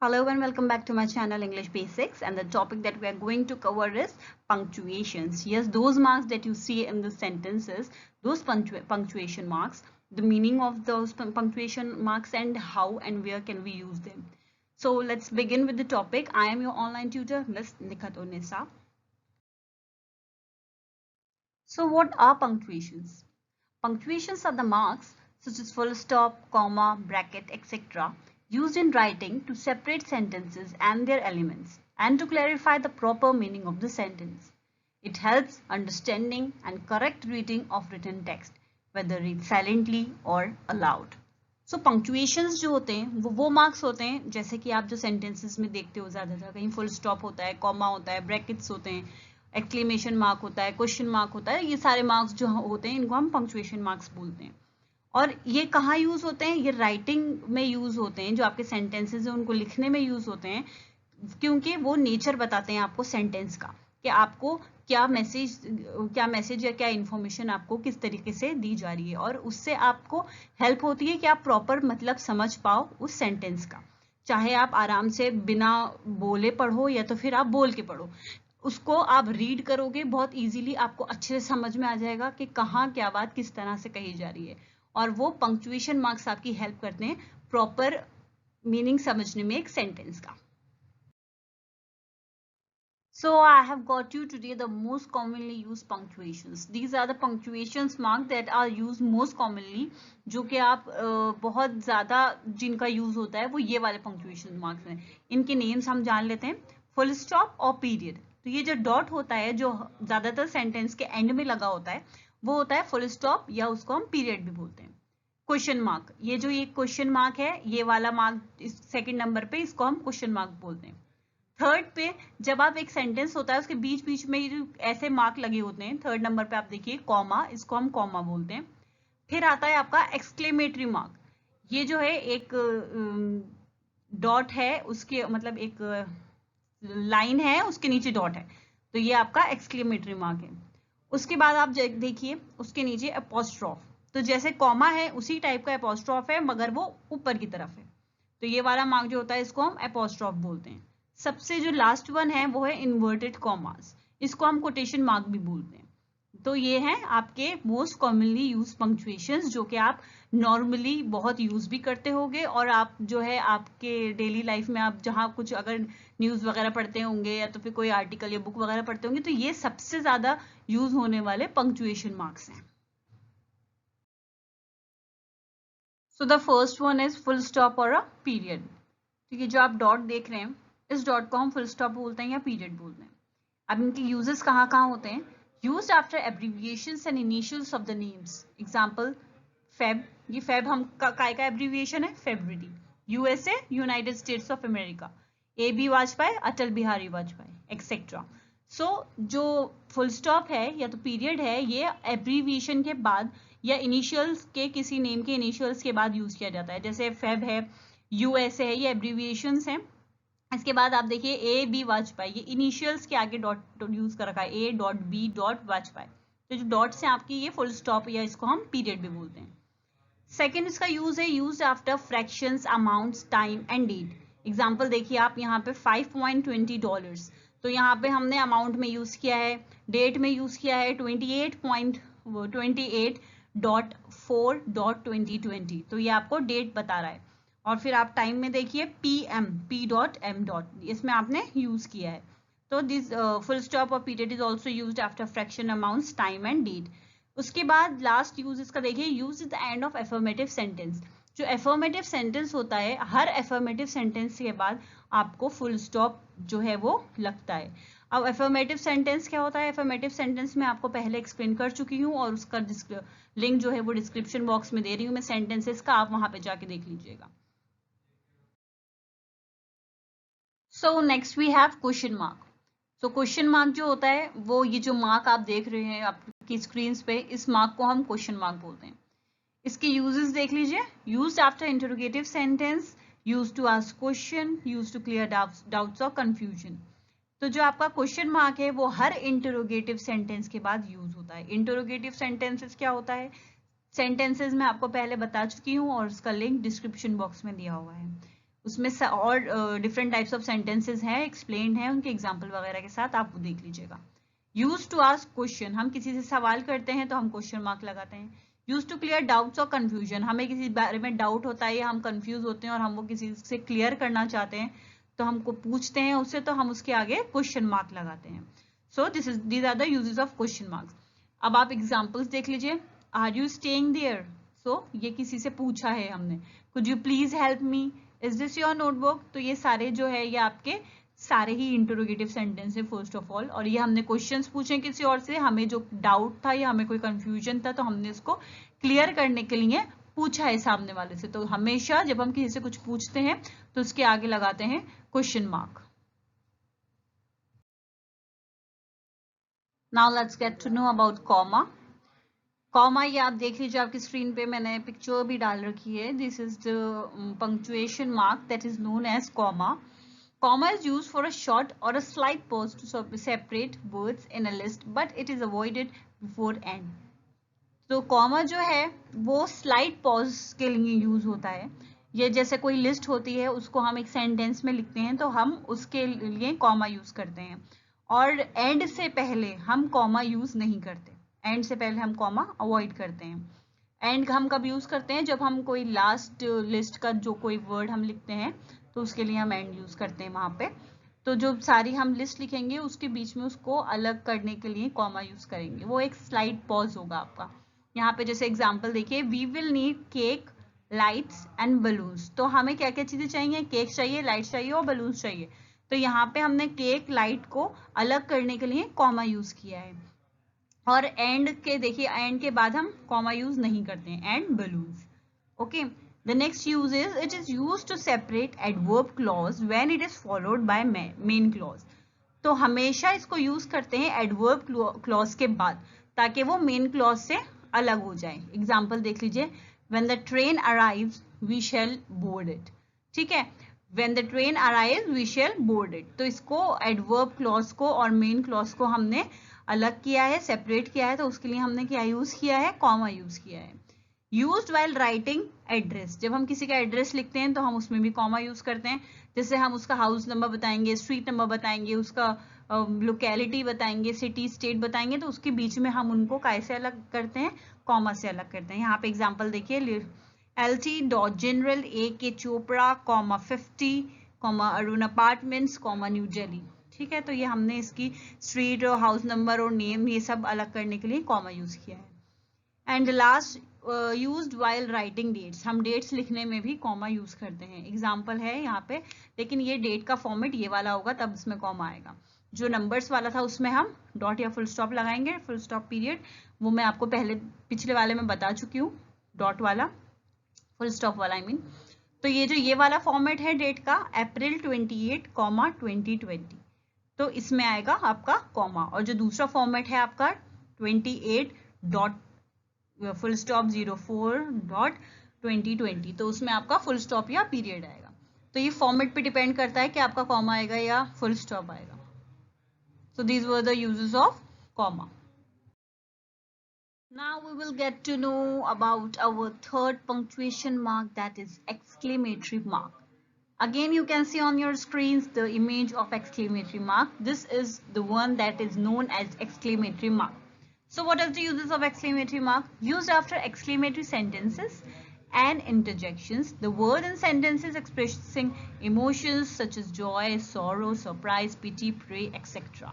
Hello and welcome back to my channel English Basics, and the topic that we are going to cover is punctuations. Yes, those marks that you see in the sentences, those punctuation marks, the meaning of those punctuation marks and how and where can we use them. So let's begin with the topic. I am your online tutor, Miss Nikhat Onisa. So what are punctuations? Punctuations are the marks such as full stop, comma, bracket, etc. used in writing to separate sentences and their elements and to clarify the proper meaning of the sentence. It helps understanding and correct reading of written text, whether read silently or aloud. So punctuations जो होते हैं वो marks होते हैं जैसे कि आप जो सेंटेंसेस में देखते हो ज़्यादातर कहीं फुल स्टॉप होता है, कॉमा होता है, ब्रैकेट्स होते हैं, एक्सक्लेमेशन मार्क होता है, क्वेश्चन मार्क होता है, ये सारे मार्क्स जो होते हैं इनको हम पंक्चुएशन मार्क्स बोलते हैं. और ये कहाँ यूज होते हैं? ये राइटिंग में यूज होते हैं, जो आपके सेंटेंसेस हैं उनको लिखने में यूज होते हैं, क्योंकि वो नेचर बताते हैं आपको सेंटेंस का कि आपको क्या मैसेज या क्या इन्फॉर्मेशन आपको किस तरीके से दी जा रही है, और उससे आपको हेल्प होती है कि आप प्रॉपर मतलब समझ पाओ उस सेंटेंस का. चाहे आप आराम से बिना बोले पढ़ो या तो फिर आप बोल के पढ़ो, उसको आप रीड करोगे बहुत इजीली आपको अच्छे से समझ में आ जाएगा कि कहाँ क्या बात किस तरह से कही जा रही है. और वो पंक्चुएशन मार्क्स आपकी हेल्प करते हैं प्रॉपर मीनिंग समझने में एक सेंटेंस का. So I have got you today the most commonly used punctuations. These are the punctuations mark that are used most commonly, जो कि आप बहुत ज़्यादा जिनका यूज होता है वो ये वाले punctuation marks हैं. इनके नेम्स हम जान लेते हैं. फुल स्टॉप और पीरियड. तो ये जो डॉट होता है जो ज़्यादातर सेंटेंस के एंड में लगा होता है वो होता है फुल स्टॉप, या उसको हम पीरियड भी बोलते हैं. क्वेश्चन मार्क, ये जो ये क्वेश्चन मार्क है ये वाला मार्क सेकेंड नंबर पे, इसको हम क्वेश्चन मार्क बोलते हैं. थर्ड पे जब आप एक सेंटेंस होता है उसके बीच बीच में ऐसे मार्क लगे होते हैं, थर्ड नंबर पे आप देखिए कॉमा, इसको हम कॉमा बोलते हैं. फिर आता है आपका एक्सक्लेमेटरी मार्क. ये जो है एक डॉट है, उसके मतलब एक लाइन है उसके नीचे डॉट है, तो ये आपका एक्सक्लेमेटरी मार्क है. उसके बाद आप देखिए उसके नीचे एपोस्ट्रॉफ. तो जैसे कॉमा है उसी टाइप का एपोस्ट्रॉफ है मगर वो ऊपर की तरफ है, तो ये वाला मार्क जो होता है इसको हम एपोस्ट्रॉफ बोलते हैं. सबसे जो लास्ट वन है वो है इन्वर्टेड कॉमास, इसको हम कोटेशन मार्क भी बोलते हैं. तो ये हैं आपके मोस्ट कॉमनली यूज पंक्चुएशंस जो कि आप नॉर्मली बहुत यूज भी करते होंगे, और आप जो है आपके डेली लाइफ में आप जहाँ कुछ अगर न्यूज वगैरह पढ़ते होंगे या तो फिर कोई आर्टिकल या बुक वगैरह पढ़ते होंगे तो ये सबसे ज्यादा यूज होने वाले पंक्चुएशन मार्क्स हैं. So the first one is full stop और अ पीरियड. ठीक है, जो आप डॉट देख रहे हैं इस डॉट को हम फुल स्टॉप बोलते हैं या पीरियड बोलते हैं. अब इनके यूजेस कहाँ कहाँ होते हैं? Used after abbreviations and initials of the names. Example Feb, ये फेब हम काय का एब्रीविएशन है? February. USA, United States of America. A B Vajpayee, Atal Bihari Vajpayee, etcetera. So जो फुल स्टॉप है या तो पीरियड है ये एब्रीविएशन के बाद या इनिशियल्स के किसी नेम के इनिशियल्स के बाद यूज किया जाता है. जैसे फेब है, यूएसए है, ये एब्रीविएशंस हैं. इसके बाद आप देखिए ए बी वाजपेयी, ये इनिशियल्स के आगे डॉट यूज कर रखा है, A dot B dot Vajpayee. तो जो डॉट से आपकी ये फुल स्टॉप या इसको हम पीरियड भी बोलते हैं. सेकेंड इसका यूज है use after fractions, amounts, time and date. Example देखिए आप यहाँ पे $5.20, तो यहाँ पे हमने अमाउंट में यूज किया है, डेट में यूज किया है 28.4.2020, तो ये आपको डेट बता रहा है. और फिर आप टाइम में देखिए P.M., इसमें आपने यूज किया है. तो दिस फुल स्टॉप और period is also use after fraction, amounts, time and date. उसके बाद लास्ट यूज इसका देखिए use is the end of affirmative sentence. जो एफर्मेटिव सेंटेंस होता है हर एफर्मेटिव सेंटेंस के बाद आपको फुल स्टॉप जो है वो लगता है. अब एफर्मेटिव सेंटेंस क्या होता है? एफर्मेटिव सेंटेंस में आपको पहले एक्सप्लेन कर चुकी हूँ और उसका लिंक जो है वो डिस्क्रिप्शन बॉक्स में दे रही हूँ मैं सेंटेंसेस का, आप वहां पे जाके देख लीजिएगा. So next we have question mark. तो क्वेश्चन मार्क जो होता है वो ये जो मार्क आप देख रहे हैं आपकी स्क्रीन पे, इस मार्क को हम क्वेश्चन मार्क बोलते हैं. इसके यूजेस देख लीजिए. Used after interrogative sentence, used to ask question, used to clear doubts और कंफ्यूजन. तो जो आपका क्वेश्चन मार्क है वो हर इंटरोगेटिव सेंटेंस के बाद यूज होता है. इंटरोगेटिव सेंटेंसेस क्या होता है? सेंटेंसेस मैं आपको पहले बता चुकी हूँ और उसका लिंक डिस्क्रिप्शन बॉक्स में दिया हुआ है. उसमें और डिफरेंट टाइप्स ऑफ सेंटेंसेस हैं, एक्सप्लेन्ड हैं उनके एग्जाम्पल वगैरह के साथ, आप वो देख लीजिएगा। यूज टू आस्क क्वेश्चन, हम किसी से सवाल करते हैं तो हम क्वेश्चन मार्क लगाते हैं। यूज टू क्लियर डाउट्स और कंफ्यूजन, हमें किसी बारे में डाउट होता है या हम कंफ्यूज होते हैं और हम वो किसी से क्लियर करना चाहते हैं तो हमको पूछते हैं उससे, तो हम उसके आगे क्वेश्चन मार्क लगाते हैं। So these are the uses of question marks. अब आप एग्जाम्पल्स देख लीजिए। Are you staying there, so ये किसी से पूछा है हमने। Could you please help me, is this your notebook, तो ये सारे जो है ये आपके सारे ही इंटरोगेटिव सेंटेंस है फर्स्ट ऑफ ऑल, और ये हमने क्वेश्चंस पूछे किसी और से, हमें जो डाउट था या हमें कोई कंफ्यूजन था तो हमने इसको क्लियर करने के लिए पूछा है सामने वाले से। तो हमेशा जब हम किसी से कुछ पूछते हैं तो उसके आगे लगाते हैं question mark. Now let's get to know about comma. Comma ये आप देख लीजिए, आपकी स्क्रीन पे मैंने पिक्चर भी डाल रखी है। This is the punctuation mark that is known as comma. Comma is used for a short or a slight pause to separate words in a list, but it is avoided before end. तो comma जो है वो slide pause के लिए use होता है। ये जैसे कोई लिस्ट होती है उसको हम एक सेंटेंस में लिखते हैं तो हम उसके लिए कॉमा यूज करते हैं, और एंड से पहले हम कॉमा यूज नहीं करते। एंड से पहले हम कॉमा अवॉइड करते हैं। एंड हम कब यूज करते हैं, जब हम कोई लास्ट लिस्ट का जो कोई वर्ड हम लिखते हैं तो उसके लिए हम एंड यूज करते हैं वहां पे। तो जो सारी हम लिस्ट लिखेंगे उसके बीच में उसको अलग करने के लिए कॉमा यूज करेंगे, वो एक स्लाइड पॉज होगा आपका। यहाँ पे जैसे एग्जांपल देखिए, we will need cake, lights and balloons. तो हमें क्या क्या चीजें चाहिए, केक चाहिए, लाइट्स चाहिए और बलून्स चाहिए। तो यहाँ पे हमने केक, लाइट को अलग करने के लिए कॉमा यूज किया है। और एंड के देखिए, एंड के बाद हम कॉमा यूज नहीं करते हैं, and balloons. Okay, the next use is it is used to separate adverb clause when it is followed by main clause. तो हमेशा इसको यूज करते हैं adverb clause के बाद, ताकि वो main clause से अलग हो जाए। एग्जाम्पल देख लीजिए, when the train arrives we shall board it। ठीक है, when the train arrives we shall board it। तो इसको adverb clause को और main clause को हमने अलग किया है, सेपरेट किया है, तो उसके लिए हमने क्या यूज किया है, कॉमा यूज किया है। यूज्ड वाइल राइटिंग एड्रेस, जब हम किसी का एड्रेस लिखते हैं तो हम उसमें भी कॉमा यूज करते हैं। जैसे हम उसका हाउस नंबर बताएंगे, स्ट्रीट नंबर बताएंगे, उसका लोकेलिटी बताएंगे, सिटी स्टेट बताएंगे, तो उसके बीच में हम उनको कैसे अलग करते हैं, कॉमा से अलग करते हैं। यहाँ पे एग्जांपल देखिए, LT dot general AK Chopra, 50, Arun apartments, new Delhi. ठीक है, तो ये हमने इसकी स्ट्रीट और हाउस नंबर और नेम ये सब अलग करने के लिए कॉमा यूज किया है। And last, used while writing dates, हम डेट्स लिखने में भी कॉमा यूज करते हैं। एग्जाम्पल है यहाँ पे, लेकिन ये डेट का फॉर्मेट ये वाला होगा तब इसमें कॉमा आएगा। जो नंबर्स वाला था उसमें हम डॉट या फुल स्टॉप लगाएंगे, फुल स्टॉप पीरियड, वो मैं आपको पिछले वाले में बता चुकी हूँ, डॉट वाला, फुल स्टॉप वाला आई मीन। तो ये वाला फॉर्मेट है डेट का, अप्रैल 28, 2020, तो इसमें आएगा आपका कॉमा। और जो दूसरा फॉर्मेट है आपका 28 डॉट फुल स्टॉप 04.2020, तो उसमें आपका फुल स्टॉप या पीरियड आएगा। तो ये फॉर्मेट पे डिपेंड करता है कि आपका कॉमा आएगा या फुल स्टॉप आएगा। So these were the uses of comma. Now we will get to know about our third punctuation mark, that is exclamatory mark. Again, you can see on your screens the image of exclamatory mark. This is the one that is known as exclamatory mark. So what are the uses of exclamatory mark? Used after exclamatory sentences and interjections, the word and sentences expressing emotions such as joy, sorrow, surprise, pity, pray, etc.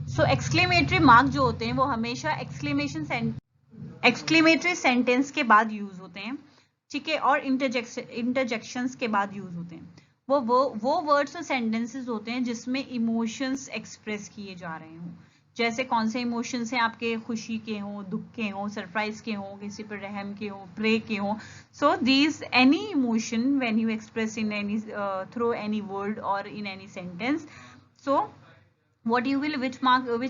So exclamatory mark जो होते हैं वो हमेशा exclamatory sentence के बाद use होते हैं, ठीक है, और interjections के बाद यूज होते हैं। वो वर्ड्स और सेंटेंसेस होते हैं जिसमें इमोशंस एक्सप्रेस किए जा रहे हों। जैसे कौन से इमोशंस हैं आपके, खुशी के हों, दुख के हों, सरप्राइज के हों, किसी पर रहम के हों, प्रे के हों। So these any emotion when you express in any through any word और in any sentence, so what you will, which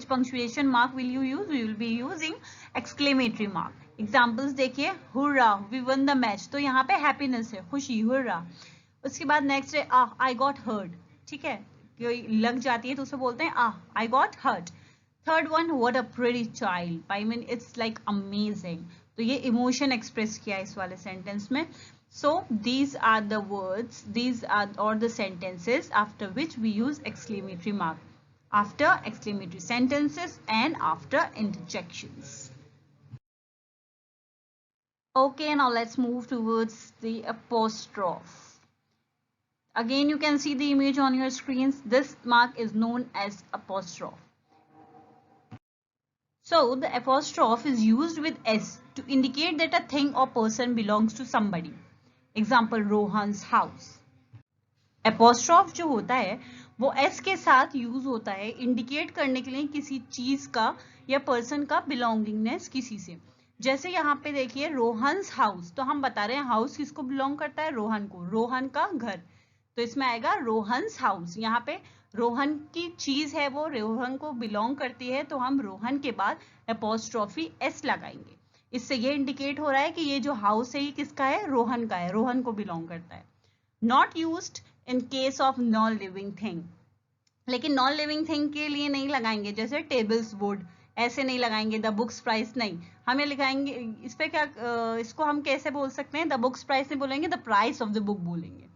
punctuation mark will you use? You will be using exclamatory mark. Examples देखिए, hurrah, we won the match, तो यहाँ पे happiness है, खुशी, hurrah. उसके बाद next है I got hurt, ठीक है, कोई लग जाती है तो उसे बोलते हैं I got hurt. Third one, what a pretty child, I mean it's like amazing, तो ये इमोशन एक्सप्रेस किया है इस वाले सेंटेंस में। So these are the words, these are or the sentences after which we use exclamatory mark, after exclamatory sentences and after interjections. Okay, now let's move towards the apostrophe. Again, you can see the image on your screens. This mark is known as apostrophe. So the apostrophe is used with S to indicate that a thing or person belongs to somebody. Example, Rohan's house. Apostrophe जो होता है वो S के साथ use होता है indicate करने के लिए किसी चीज का या पर्सन का बिलोंगिंगनेस किसी से. जैसे यहाँ पे देखिए रोहन्स हाउस, तो हम बता रहे हैं हाउस किसको बिलोंग करता है, रोहन को, रोहन का घर, तो इसमें आएगा रोहन्स हाउस. यहाँ पे रोहन की चीज है वो रोहन को बिलोंग करती है, तो हम रोहन के बाद एपोस्ट्रॉफी एस लगाएंगे. इससे ये इंडिकेट हो रहा है कि ये जो हाउस है ये किसका है, रोहन का है, रोहन को बिलोंग करता है. Not used in case of non living thing, लेकिन नॉन लिविंग थिंग के लिए नहीं लगाएंगे. जैसे टेबल्स बोर्ड ऐसे नहीं लगाएंगे, द बुक्स प्राइस नहीं, हमें लिखाएंगे इस पे क्या, इसको हम कैसे बोल सकते हैं, द बुक्स प्राइस नहीं बोलेंगे, the price of the book बोलेंगे.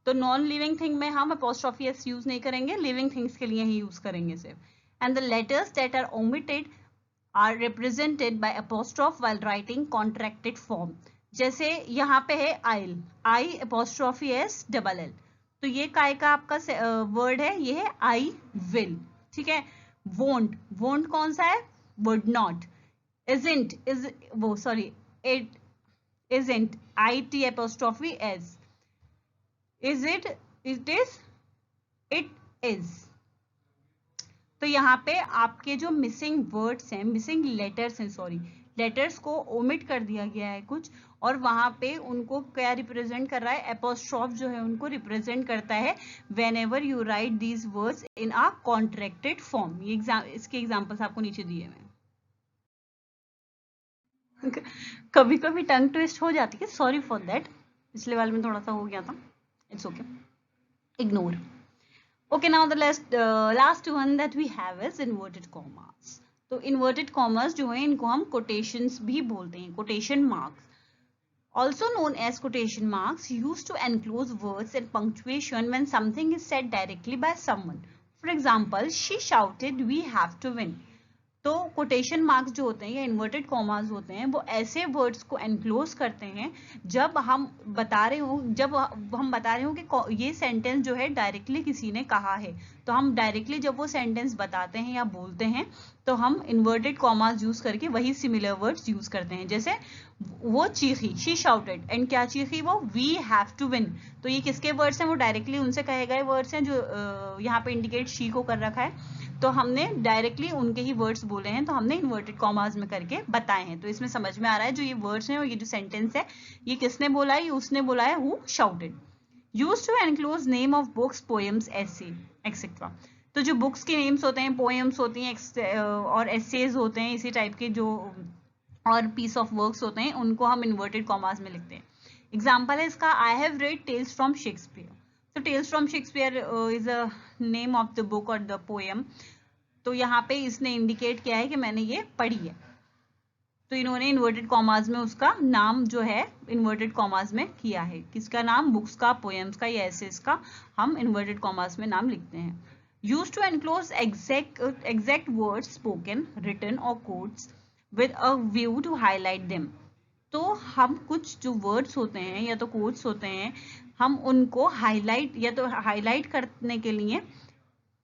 तो नॉन लिविंग थिंग में हम अपोस्ट्रोफी एस यूज नहीं करेंगे, लिविंग थिंग्स के लिए ही यूज करेंगे सिर्फ. And the letters that are omitted are represented by apostrophe while writing contracted form. जैसे यहाँ पे है I'll, I apostrophe S double L, तो ये काय का आपका वर्ड है, ये है आई विल. ठीक है. वोंट, वोंट कौन सा है, वुड नॉट. इजंट, इज वो sorry it isn't, I T apostrophe S. Is it, it is, it is. तो यहाँ पे आपके जो मिसिंग वर्ड्स हैं, मिसिंग लेटर्स हैं, सॉरी लेटर्स को ओमिट कर दिया गया है कुछ, और वहां पे उनको क्या रिप्रेजेंट कर रहा है, एपोस्ट्रोफ जो है उनको रिप्रेजेंट करता है when ever you right these words in a contracted form. ये इसके एग्जाम्पल्स आपको नीचे दिए हुए. कभी कभी टंग ट्विस्ट हो जाती है, सॉरी फॉर दैट, पिछले वाले में थोड़ा सा हो गया था, it's okay, ignore. Okay, now the last one that we have is inverted commas. तो inverted commas जो है इनको हम quotations भी बोलते हैं, quotation marks. Also known as quotation marks, used to enclose words and punctuation when something is said directly by someone. For example, she shouted, "We have to win." तो quotation marks जो होते हैं या inverted commas होते हैं वो ऐसे words को एनक्लोज करते हैं जब हम बता रहे हो कि ये सेंटेंस जो है डायरेक्टली किसी ने कहा है. तो हम डायरेक्टली जब वो सेंटेंस बताते हैं या बोलते हैं तो हम इन्वर्टेड कॉमास यूज करके वही सिमिलर वर्ड्स यूज करते हैं. जैसे वो चीखी, शी शाउटेड, एंड क्या चीखी वो, वी हैव टू विन. तो ये किसके वर्ड्स हैं, वो डायरेक्टली उनसे कहे गए वर्ड्स हैं जो यहाँ पे इंडिकेट शी को कर रखा है. तो हमने डायरेक्टली उनके ही वर्ड्स बोले हैं, तो हमने इन्वर्टेड कॉमास में करके बताए हैं. तो इसमें समझ में आ रहा है जो ये वर्ड्स हैं और ये जो सेंटेंस है ये किसने बोला है, उसने बोला है, he shouted. Used to enclose name of books, poems, essay etcetera. तो जो बुक्स के नेम्स होते हैं, पोएम्स होती हैं और एसेज होते हैं, इसी टाइप के जो और पीस ऑफ वर्क्स होते हैं उनको हम इन्वर्टेड कॉमास में लिखते हैं. एग्जाम्पल है इसका, I have read tales from Shakespeare. तो tales from Shakespeare is a name of the book और द पोएम. तो यहाँ पे इसने इंडिकेट किया है कि मैंने ये पढ़ी है, तो इन्होंने इन्वर्टेड कॉमास में उसका नाम जो है इन्वर्टेड कॉमास में किया है. किसका नाम, बुक्स का, पोएम्स का या एसेस का हम इन्वर्टेड कॉमास में नाम लिखते हैं. Used to enclose exact words spoken, written और quotes with a view to highlight them. तो हम कुछ जो वर्ड्स होते हैं या तो कोट्स होते हैं, हम उनको हाईलाइट करने के लिए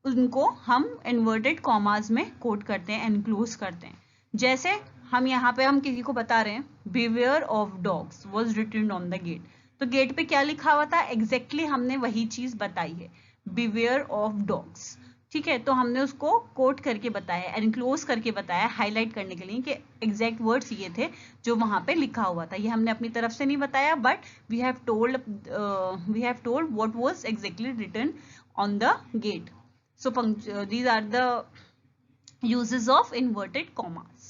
उनको हम इन्वर्टेड कॉमास में कोट करते हैं, एनक्लोज करते हैं. जैसे हम यहाँ पे हम किसी को बता रहे हैं, beware of dogs was written on the gate. तो गेट पे क्या लिखा हुआ था, एग्जैक्टली हमने वही चीज बताई है, बिवेयर ऑफ डॉग्स. ठीक है, तो हमने उसको कोट करके बताया, एनक्लोज करके बताया, हाईलाइट करने के लिए कि एग्जैक्ट वर्ड्स ये थे जो वहां पे लिखा हुआ था. ये हमने अपनी तरफ से नहीं बताया, but we have told what was exactly written on the gate. So these are the uses of inverted commas.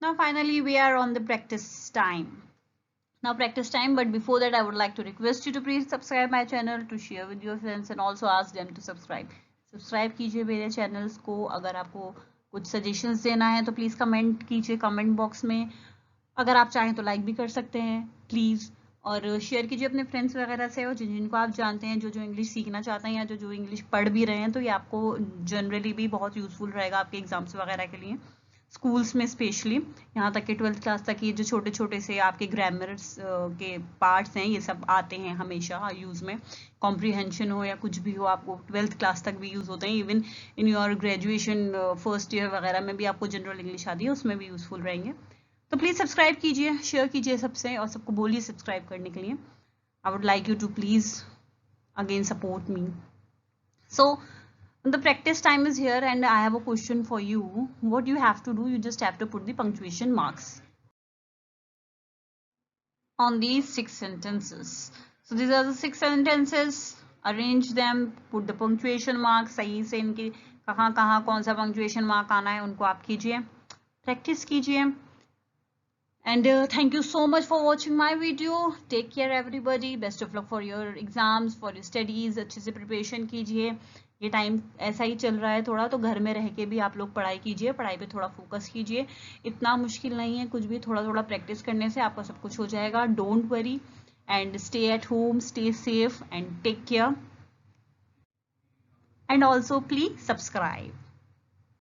Now finally we are on the practice time. But before that I would like to request you to please subscribe my channel, to share with your friends and also ask them to subscribe. Subscribe कीजिए मेरे channels को. अगर आपको कुछ suggestions देना है तो please comment कीजिए comment box में. अगर आप चाहें तो लाइक भी कर सकते हैं प्लीज़, और शेयर कीजिए अपने फ्रेंड्स वगैरह से, और जिनको आप जानते हैं जो इंग्लिश सीखना चाहते हैं या जो इंग्लिश पढ़ भी रहे हैं, तो ये आपको जनरली भी बहुत यूज़फुल रहेगा आपके एग्जाम्स वगैरह के लिए, स्कूल्स में स्पेशली। यहाँ तक कि 12th क्लास तक ये जो छोटे छोटे से आपके ग्रामर्स के पार्ट्स हैं, ये सब आते हैं हमेशा यूज़ में। कॉम्प्रीहेंशन हो या कुछ भी हो, आपको 12th क्लास तक भी यूज़ होते हैं। Even in your graduation first year वगैरह में भी आपको जनरल इंग्लिश आती है, उसमें भी यूज़फुल रहेंगे। तो प्लीज़ सब्सक्राइब कीजिए, शेयर कीजिए सबसे, और सबको बोलिए सब्सक्राइब करने के लिए। I would like you to please again support me. So the practice time is here, and I have a question for you. What you have to do, you just have to put the punctuation marks on these 6 sentences. So these are the 6 sentences. Arrange them, put the punctuation marks. सही से इनके कहाँ कहाँ कौन सा punctuation mark आना है उनको आप कीजिए, practice कीजिए. And thank you so much for watching my video. Take care everybody. Best of luck for your exams, for your studies. अच्छे से प्रिपरेशन कीजिए. ये टाइम ऐसा ही चल रहा है थोड़ा, तो घर में रह के भी आप लोग पढ़ाई कीजिए, पढ़ाई पे थोड़ा फोकस कीजिए. इतना मुश्किल नहीं है कुछ भी, थोड़ा थोड़ा प्रैक्टिस करने से आपका सब कुछ हो जाएगा. Don't worry and stay at home, stay safe and take care. And also please subscribe.